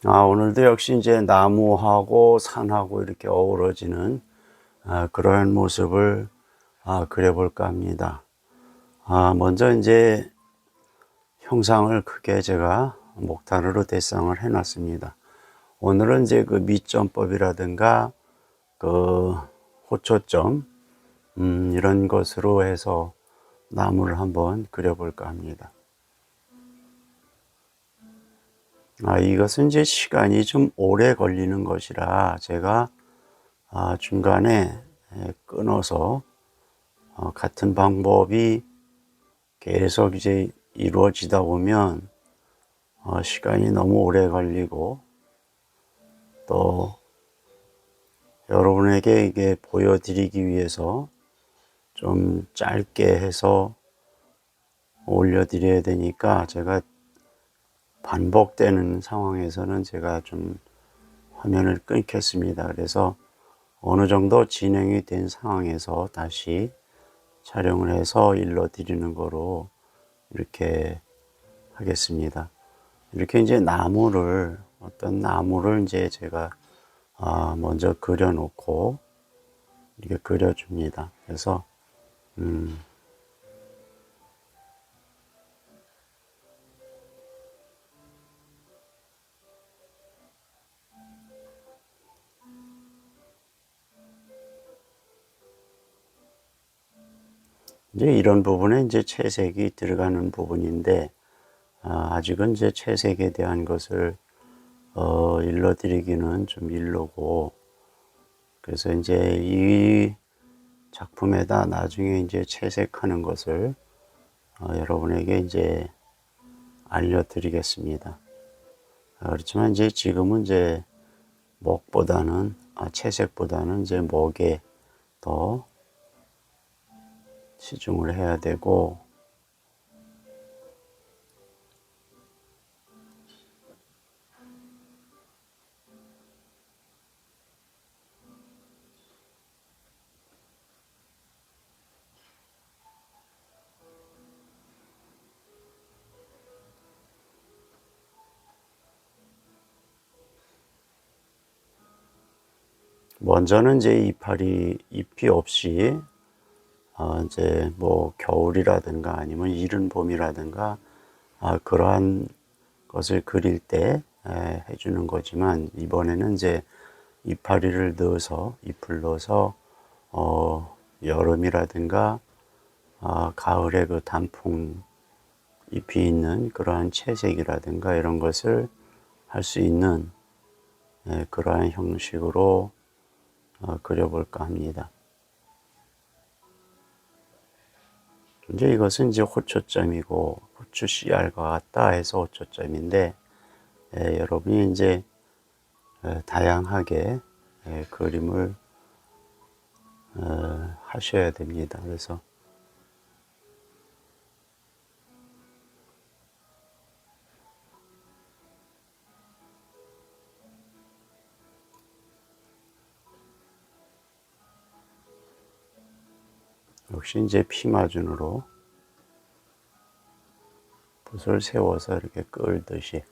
오늘도 역시 이제 나무하고 산하고 이렇게 어우러지는 그러한 모습을 그려볼까 합니다. 먼저 이제 형상을 크게 제가 목탄으로 대상을 해놨습니다. 오늘은 이제 그 미점법이라든가 그 호초점 이런 것으로 해서 나무를 한번 그려볼까 합니다. 이것은 이제 시간이 좀 오래 걸리는 것이라 제가 중간에 끊어서 같은 방법이 계속 이제 이루어지다 보면 시간이 너무 오래 걸리고 또 여러분에게 이게 보여드리기 위해서 좀 짧게 해서 올려드려야 되니까 제가 반복되는 상황에서는 제가 좀 화면을 끊겠습니다. 그래서 어느 정도 진행이 된 상황에서 다시 촬영을 해서 일러드리는 거로 이렇게 하겠습니다. 이렇게 이제 어떤 나무를 이제 제가 먼저 그려 놓고 이렇게 그려줍니다. 그래서 이제 이런 부분에 이제 채색이 들어가는 부분인데 아직은 이제 채색에 대한 것을 일러드리기는 좀 일르고, 그래서 이제 이 작품에다 나중에 이제 채색하는 것을 여러분에게 이제 알려드리겠습니다. 그렇지만 이제 지금은 이제 채색보다는 이제 목에 더 치중을 해야 되고, 먼저는 이제 잎이 없이 이제 뭐 겨울이라든가 아니면 이른 봄이라든가 그러한 것을 그릴 때 해주는 거지만, 이번에는 이제 잎을 넣어서 여름이라든가 가을에 그 단풍 잎이 있는 그러한 채색이라든가 이런 것을 할 수 있는 그러한 형식으로 그려볼까 합니다. 이제 이것은 이제 호초점이고 호추 씨알과 같다 해서 호초점인데, 여러분이 이제 다양하게 그림을 하셔야 됩니다. 그래서 역시 이제 피마준으로 붓을 세워서 이렇게 끌듯이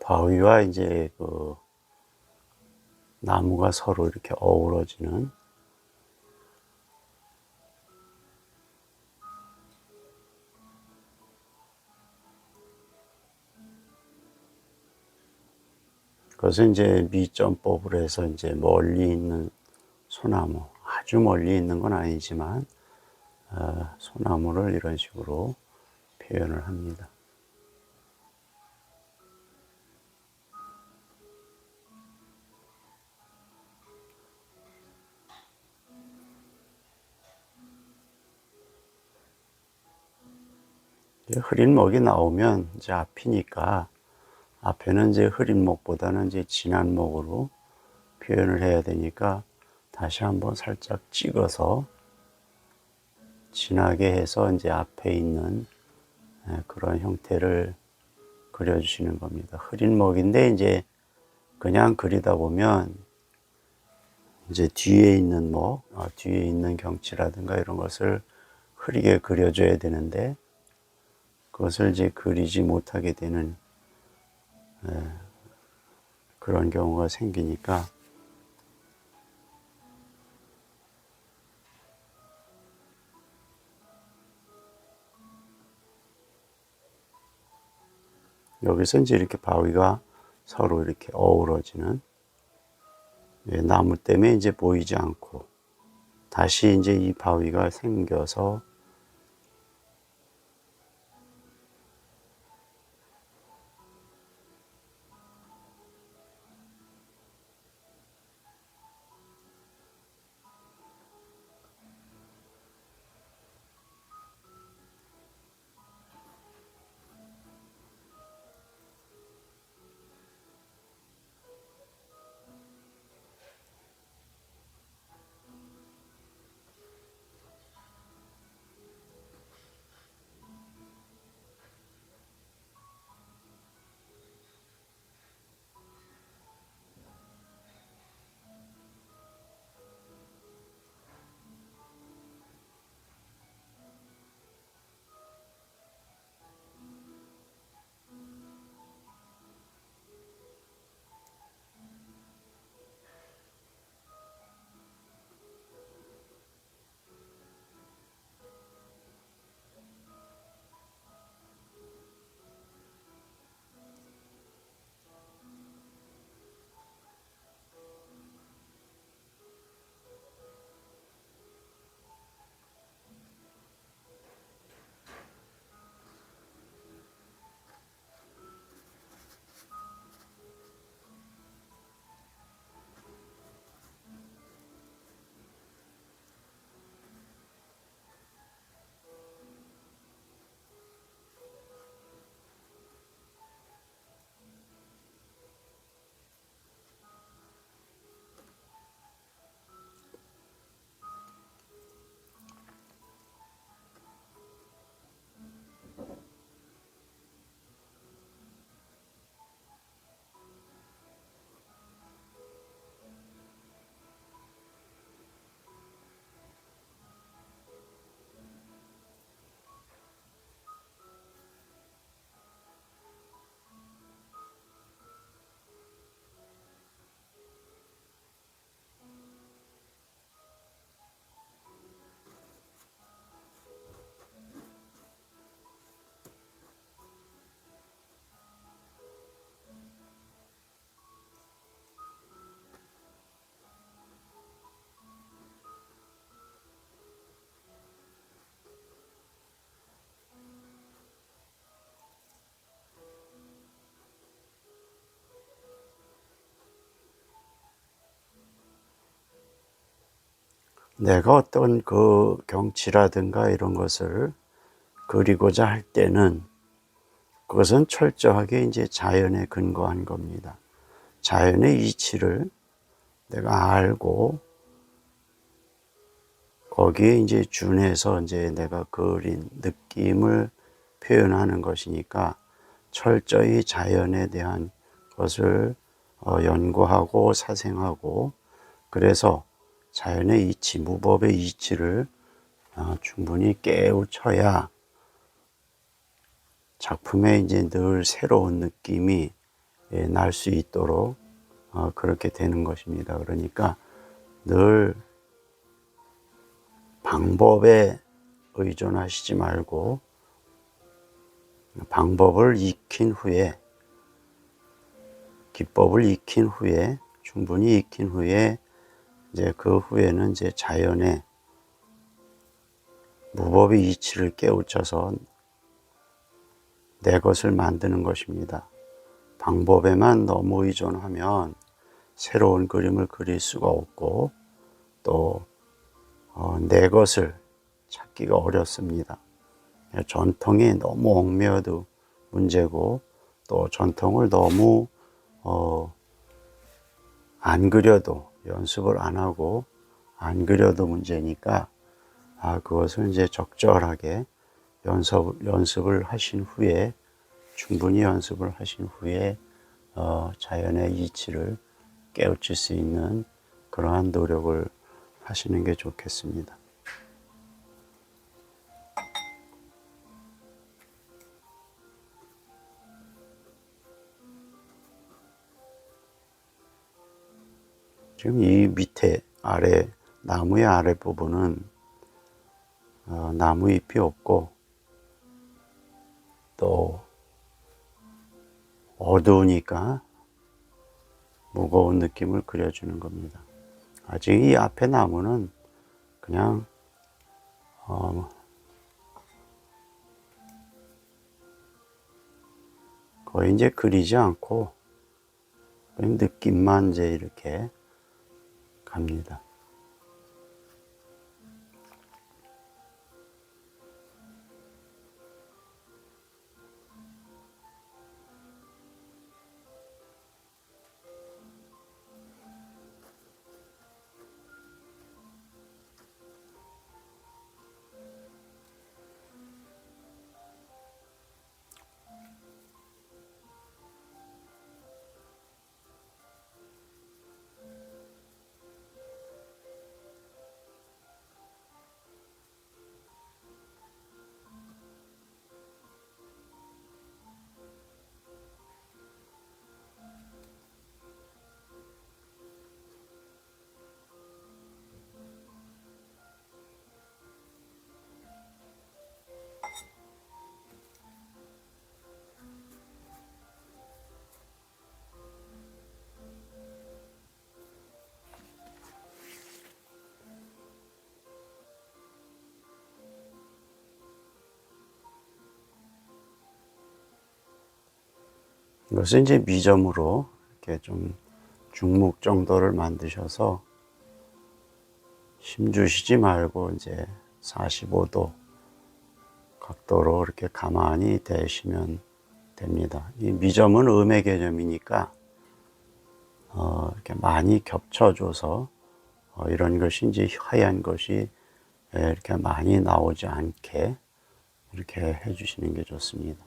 바위와 이제 그 나무가 서로 이렇게 어우러지는, 그것은 이제 미점법으로 해서 이제 멀리 있는 소나무, 아주 멀리 있는 건 아니지만 소나무를 이런 식으로 표현을 합니다. 흐린 목이 나오면 이제 앞이니까 앞에는 이제 흐린 목보다는 이제 진한 목으로 표현을 해야 되니까 다시 한번 살짝 찍어서 진하게 해서 이제 앞에 있는 그런 형태를 그려주시는 겁니다. 흐린 목인데 이제 그냥 그리다 보면 이제 뒤에 있는 뒤에 있는 경치라든가 이런 것을 흐리게 그려줘야 되는데 그것을 이제 그리지 못하게 되는 그런 경우가 생기니까 여기서 이제 이렇게 바위가 서로 이렇게 어우러지는 나무 때문에 이제 보이지 않고 다시 이제 이 바위가 생겨서 내가 어떤 그 경치라든가 이런 것을 그리고자 할 때는 그것은 철저하게 이제 자연에 근거한 겁니다. 자연의 이치를 내가 알고 거기에 이제 준해서 이제 내가 그린 느낌을 표현하는 것이니까 철저히 자연에 대한 것을 연구하고 사생하고 그래서 자연의 이치, 무법의 이치를 충분히 깨우쳐야 작품에 이제 늘 새로운 느낌이 날 수 있도록 그렇게 되는 것입니다. 그러니까 늘 방법에 의존하시지 말고 방법을 익힌 후에 기법을 익힌 후에 충분히 익힌 후에 이제 그 후에는 이제 자연의 무법의 이치를 깨우쳐서 내 것을 만드는 것입니다. 방법에만 너무 의존하면 새로운 그림을 그릴 수가 없고 또 내 것을 찾기가 어렵습니다. 전통이 너무 얽매여도 문제고 또 전통을 너무 안 그려도 연습을 안 하고 안 그려도 문제니까 그것을 이제 적절하게 연습을 하신 후에 충분히 연습을 하신 후에 자연의 이치를 깨우칠 수 있는 그러한 노력을 하시는 게 좋겠습니다. 지금 이 밑에 아래 나무의 아래 부분은 나무 잎이 없고 또 어두우니까 무거운 느낌을 그려주는 겁니다. 아직 이 앞에 나무는 그냥 거의 이제 그리지 않고 그냥 느낌만 이제 이렇게 갑니다. 이것은 이제 미점으로 이렇게 좀 중목 정도를 만드셔서 힘주시지 말고 이제 45도 각도로 이렇게 가만히 대시면 됩니다. 이 미점은 음의 개념이니까 이렇게 많이 겹쳐줘서 이런 것이 이제 하얀 것이 이렇게 많이 나오지 않게 이렇게 해주시는 게 좋습니다.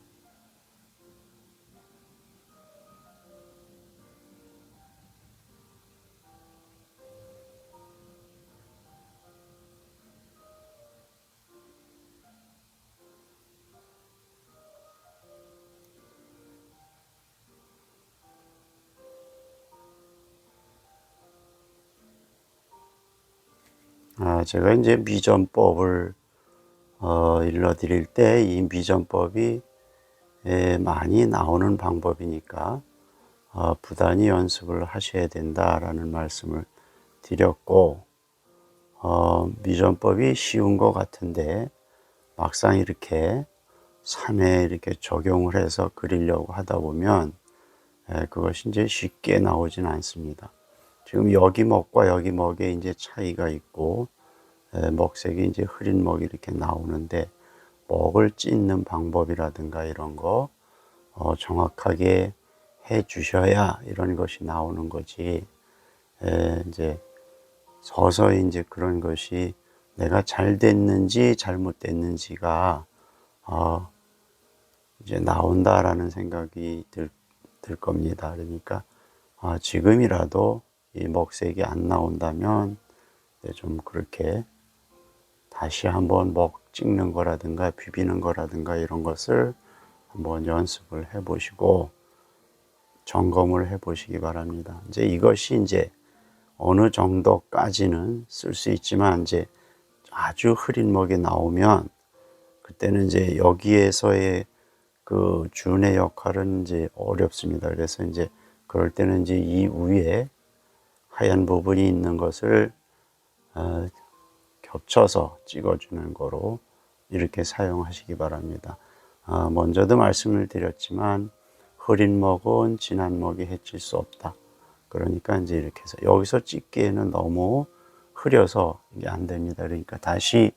제가 이제 미전법을 일러드릴 때 이 미전법이 많이 나오는 방법이니까 부단히 연습을 하셔야 된다라는 말씀을 드렸고, 미전법이 쉬운 것 같은데 막상 이렇게 산에 이렇게 적용을 해서 그리려고 하다 보면 그것이 이제 쉽게 나오진 않습니다. 지금 여기 먹과 여기 먹에 이제 차이가 있고 먹색이 이제 흐린 먹이 이렇게 나오는데 먹을 찢는 방법이라든가 이런 거 정확하게 해 주셔야 이런 것이 나오는 거지. 이제 서서히 이제 그런 것이 내가 잘 됐는지 잘못됐는지가 이제 나온다라는 생각이 들 겁니다. 그러니까 지금이라도 이 먹색이 안 나온다면 좀 그렇게 다시 한번 먹 찍는 거라든가 비비는 거라든가 이런 것을 한번 연습을 해 보시고 점검을 해 보시기 바랍니다. 이제 이것이 이제 어느 정도까지는 쓸 수 있지만 이제 아주 흐린 먹이 나오면 그때는 이제 여기에서의 그 준의 역할은 이제 어렵습니다. 그래서 이제 그럴 때는 이제 이 위에 하얀 부분이 있는 것을 겹쳐서 찍어주는 거로 이렇게 사용하시기 바랍니다. 먼저도 말씀을 드렸지만 흐린 먹은 진한 먹이 해칠 수 없다. 그러니까 이제 이렇게 해서 여기서 찍기에는 너무 흐려서 이게 안 됩니다. 그러니까 다시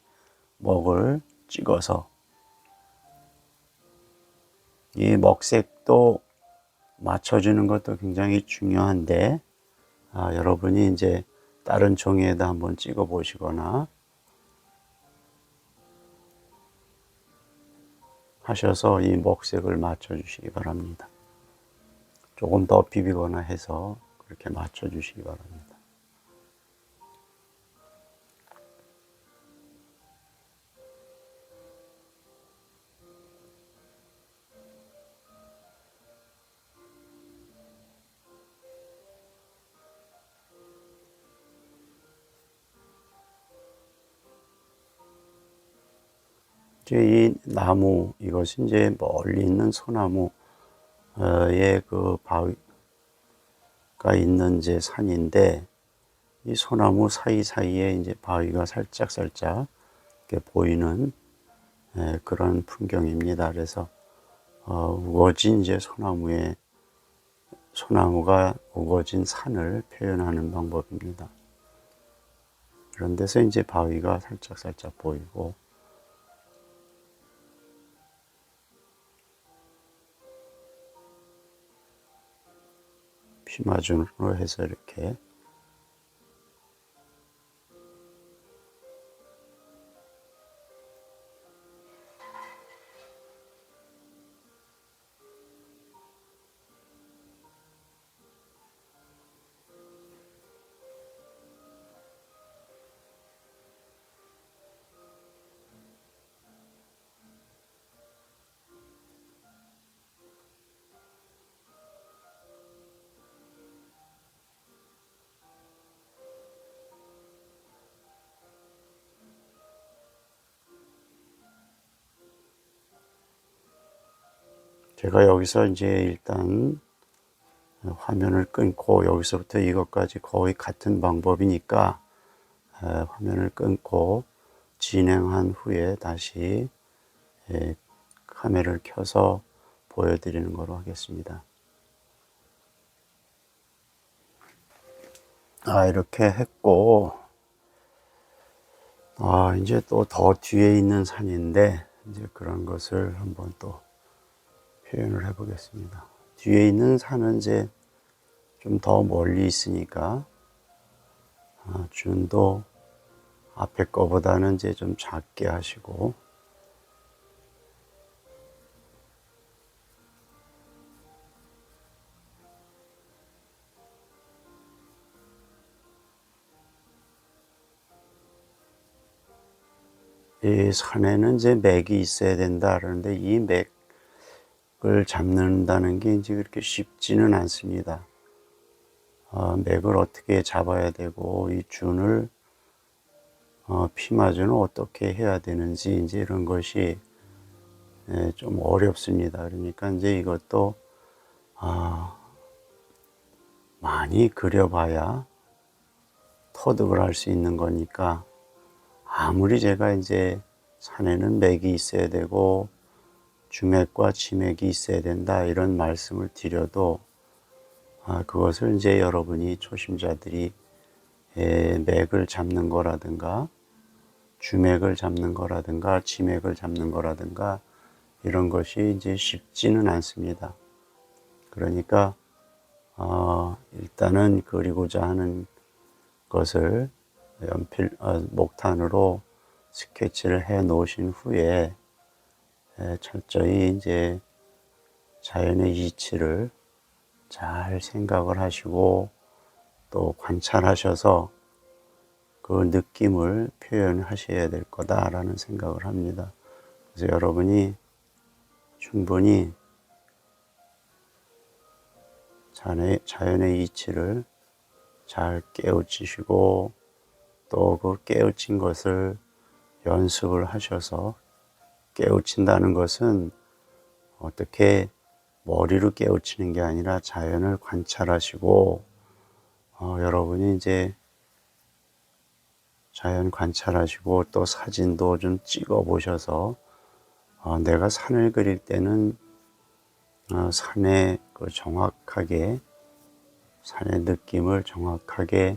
먹을 찍어서 이 먹색도 맞춰주는 것도 굉장히 중요한데 여러분이 이제 다른 종이에다 한번 찍어 보시거나 하셔서 이 먹색을 맞춰 주시기 바랍니다. 조금 더 비비거나 해서 그렇게 맞춰 주시기 바랍니다. 이제 이 나무, 이것이 이제 멀리 있는 소나무의 그 바위가 있는 이제 산인데, 이 소나무 사이사이에 이제 바위가 살짝살짝 이렇게 보이는 그런 풍경입니다. 그래서 우거진 이제 소나무가 우거진 산을 표현하는 방법입니다. 그런 데서 이제 바위가 살짝살짝 보이고, 피마준으로 해서 이렇게 제가 여기서 이제 일단 화면을 끊고 여기서부터 이것까지 거의 같은 방법이니까 화면을 끊고 진행한 후에 다시 카메라를 켜서 보여드리는 거로 하겠습니다. 이렇게 했고, 이제 또 더 뒤에 있는 산인데 이제 그런 것을 한번 또 표현을 해 보겠습니다. 뒤에 있는 산은 이제 좀 더 멀리 있으니까 준도 앞에 거보다는 이제 좀 작게 하시고, 이 산에는 이제 맥이 있어야 된다 그러는데 이 맥을 잡는다는 게 이제 그렇게 쉽지는 않습니다. 맥을 어떻게 잡아야 되고 이 준을 피마준을 어떻게 해야 되는지 이제 이런 것이 좀 어렵습니다. 그러니까 이제 이것도 많이 그려봐야 터득을 할 수 있는 거니까, 아무리 제가 이제 산에는 맥이 있어야 되고 주맥과 지맥이 있어야 된다 이런 말씀을 드려도 그것을 이제 여러분이 초심자들이 맥을 잡는 거라든가 주맥을 잡는 거라든가 지맥을 잡는 거라든가 이런 것이 이제 쉽지는 않습니다. 그러니까 일단은 그리고자 하는 것을 목탄으로 스케치를 해 놓으신 후에 철저히 이제 자연의 이치를 잘 생각을 하시고 또 관찰하셔서 그 느낌을 표현하셔야 될 거다라는 생각을 합니다. 그래서 여러분이 충분히 자연의 이치를 잘 깨우치시고 또 그 깨우친 것을 연습을 하셔서, 깨우친다는 것은 어떻게 머리로 깨우치는 게 아니라 자연을 관찰하시고 여러분이 이제 자연 관찰하시고 또 사진도 좀 찍어 보셔서 내가 산을 그릴 때는 산의 그 정확하게 산의 느낌을 정확하게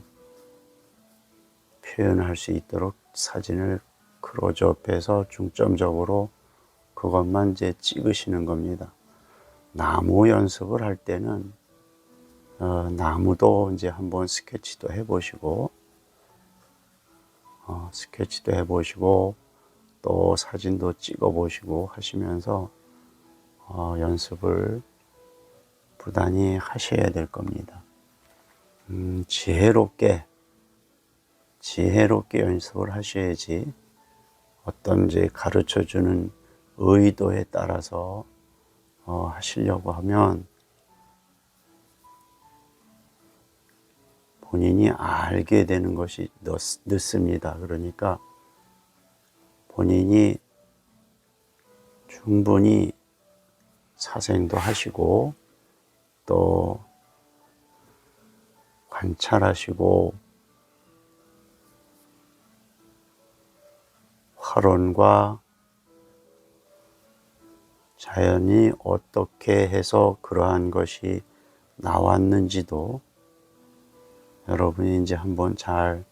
표현할 수 있도록 사진을 클로즈업해서 중점적으로 그것만 이제 찍으시는 겁니다. 나무 연습을 할 때는 나무도 이제 한번 스케치도 해보시고 또 사진도 찍어보시고 하시면서 연습을 부단히 하셔야 될 겁니다. 지혜롭게 연습을 하셔야지 어떤 이제 가르쳐주는 의도에 따라서 하시려고 하면 본인이 알게 되는 것이 늦습니다. 그러니까 본인이 충분히 사생도 하시고 또 관찰하시고 화론과 자연이 어떻게 해서 그러한 것이 나왔는지도 여러분이 이제 한번 잘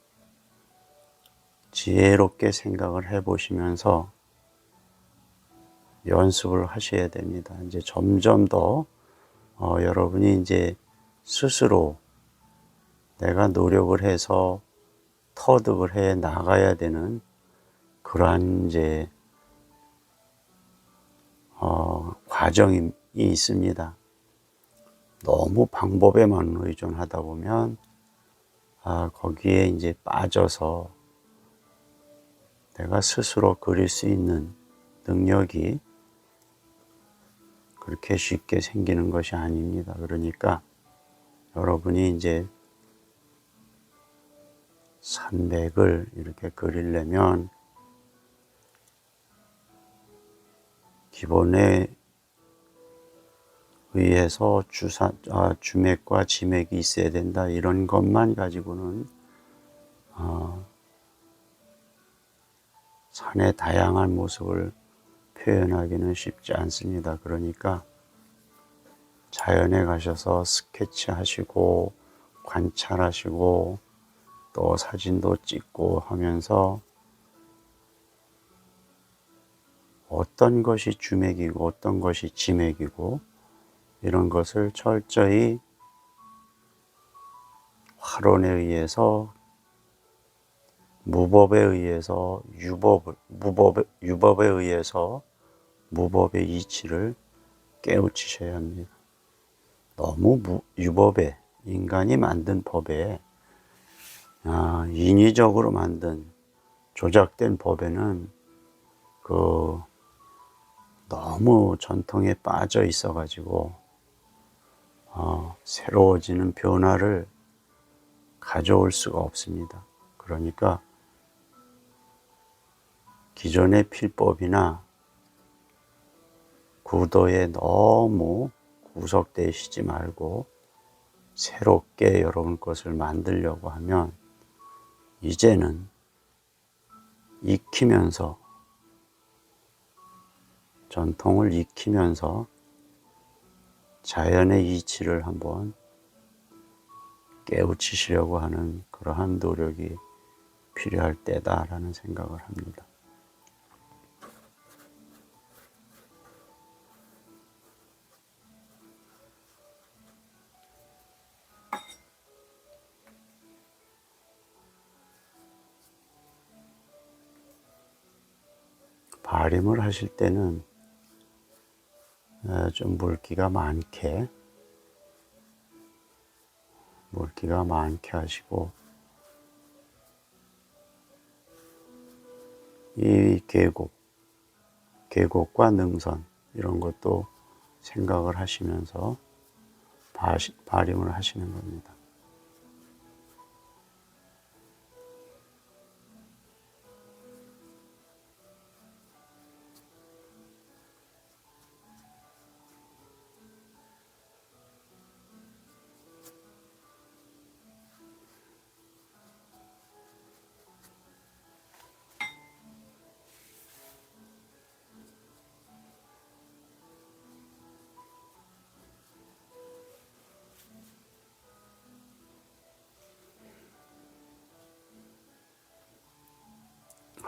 지혜롭게 생각을 해 보시면서 연습을 하셔야 됩니다. 이제 점점 더 여러분이 이제 스스로 내가 노력을 해서 터득을 해 나가야 되는 그러한 이제 과정이 있습니다. 너무 방법에만 의존하다 보면 거기에 이제 빠져서 내가 스스로 그릴 수 있는 능력이 그렇게 쉽게 생기는 것이 아닙니다. 그러니까 여러분이 이제 산맥을 이렇게 그리려면 기본에 의해서 주맥과 지맥이 있어야 된다, 이런 것만 가지고는 산의 다양한 모습을 표현하기는 쉽지 않습니다. 그러니까 자연에 가셔서 스케치하시고 관찰하시고 또 사진도 찍고 하면서 어떤 것이 주맥이고 어떤 것이 지맥이고 이런 것을 철저히 화론에 의해서 무법에 의해서 유법에 의해서 무법의 이치를 깨우치셔야 합니다. 너무 유법에, 인간이 만든 법에, 인위적으로 만든 조작된 법에는 너무 전통에 빠져 있어 가지고 새로워지는 변화를 가져올 수가 없습니다. 그러니까 기존의 필법이나 구도에 너무 구속되시지 말고 새롭게 여러분 것을 만들려고 하면 이제는 익히면서, 전통을 익히면서 자연의 이치를 한번 깨우치시려고 하는 그러한 노력이 필요할 때다라는 생각을 합니다. 발림을 하실 때는 좀 물기가 많게 하시고, 이 계곡과 능선 이런 것도 생각을 하시면서 발림을 하시는 겁니다.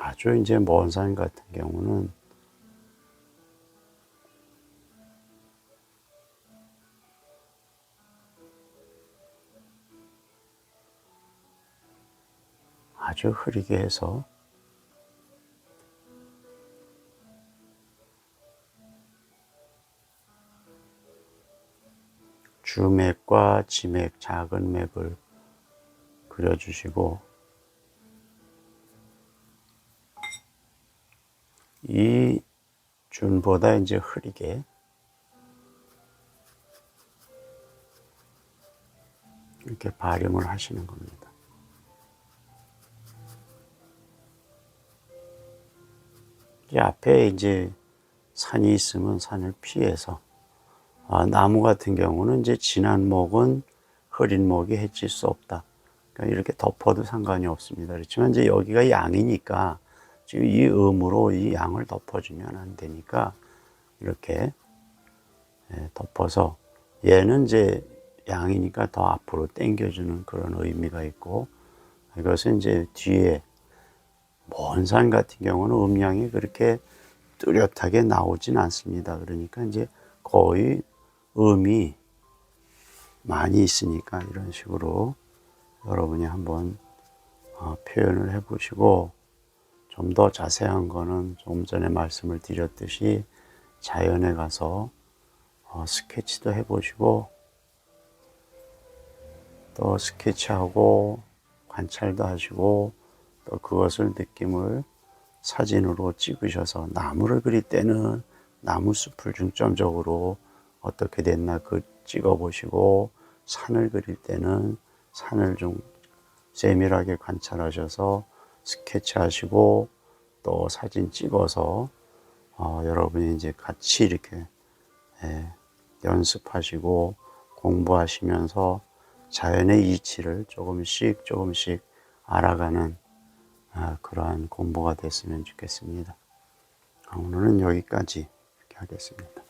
아주 이제 먼 산 같은 경우는 아주 흐리게 해서 주맥과 지맥, 작은 맥을 그려주시고, 이 준보다 이제 흐리게 이렇게 발림을 하시는 겁니다. 이 앞에 이제 산이 있으면 산을 피해서, 나무 같은 경우는 이제 진한 목은 흐린 목이 해칠 수 없다. 그러니까 이렇게 덮어도 상관이 없습니다. 그렇지만 이제 여기가 양이니까 지금 이 음으로 이 양을 덮어주면 안 되니까 이렇게 덮어서, 얘는 이제 양이니까 더 앞으로 당겨주는 그런 의미가 있고, 이것은 이제 뒤에 먼 산 같은 경우는 음양이 그렇게 뚜렷하게 나오진 않습니다. 그러니까 이제 거의 음이 많이 있으니까 이런 식으로 여러분이 한번 표현을 해보시고, 좀 더 자세한 거는 좀 전에 말씀을 드렸듯이 자연에 가서 스케치도 해보시고, 또 스케치하고 관찰도 하시고, 또 그것을 느낌을 사진으로 찍으셔서, 나무를 그릴 때는 나무 숲을 중점적으로 어떻게 됐나 찍어 보시고, 산을 그릴 때는 산을 좀 세밀하게 관찰하셔서 스케치 하시고, 또 사진 찍어서 여러분이 이제 같이 이렇게 연습하시고 공부하시면서 자연의 이치를 조금씩 조금씩 알아가는 그러한 공부가 됐으면 좋겠습니다. 오늘은 여기까지 이렇게 하겠습니다.